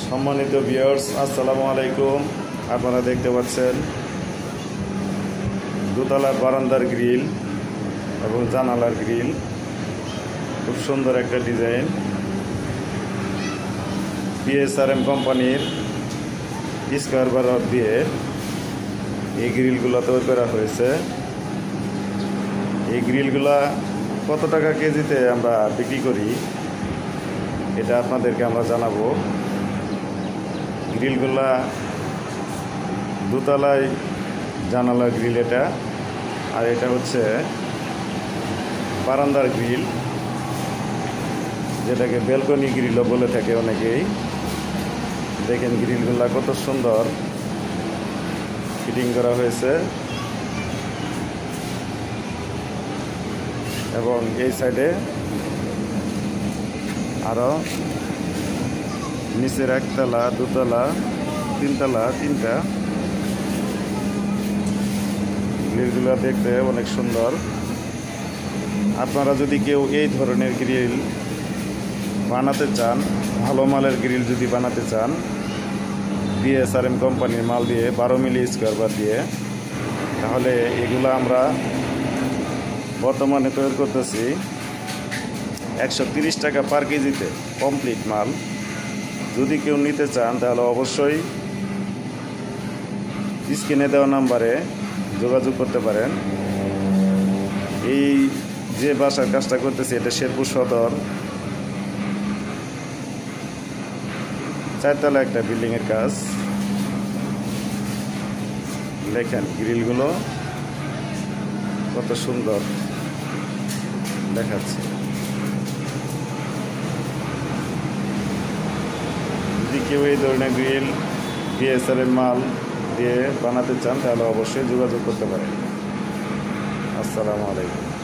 সম্মানিত ভিউয়ার্স, আসসালামু আলাইকুম। আপনারা দেখতে পাচ্ছেন দোতলার বারান্দার গ্রিল এবং জানালার গ্রিল, খুব সুন্দর একটা ডিজাইন। PSRM কোম্পানির স্কয়ার বার রড দিয়ে এই গ্রিলগুলো তৈরি করা হয়েছে। এই গ্রিলগুলা কত টাকা কেজিতে আমরা বিক্রি করি এটা আপনাদেরকে আমরা জানাবো। গ্রিলগুলা দোতলায় জানালার গ্রিল এটা, আর এটা হচ্ছে বারান্দার গ্রিল, যেটাকে ব্যালকনি গ্রিলও বলে থাকে অনেকেই। দেখেন গ্রিলগুলা কত সুন্দর ফিটিং করা হয়েছে, এবং এই সাইডে আরও নিচের একতলা, দুতলা, তিনতলা, তিনটা গ্রিলগুলো দেখতে অনেক সুন্দর। আপনারা যদি কেউ এই ধরনের গ্রিল বানাতে চান, ভালো মালের গ্রিল যদি বানাতে চান, PSRM কোম্পানির মাল দিয়ে 12 মিলি স্কয়ার বার দিয়ে, তাহলে এগুলো আমরা বর্তমানে তৈরি করতেছি 130 টাকা পার কেজিতে কমপ্লিট মাল। যদি কেউ নিতে চান তাহলে অবশ্যই স্ক্রিনে দেওয়া নাম্বারে যোগাযোগ করতে পারেন। এই যে বাসার কাজটা করতেছি এটা শেরপুর সদর, 4 তলা একটা বিল্ডিংয়ের কাজ। দেখেন গ্রিলগুলো কত সুন্দর দেখাচ্ছে। যদি কেউ এই ধরনের গ্রিল PSRM মাল দিয়ে বানাতে চান তাহলে অবশ্যই যোগাযোগ করতে পারেন। আসসালামু আলাইকুম।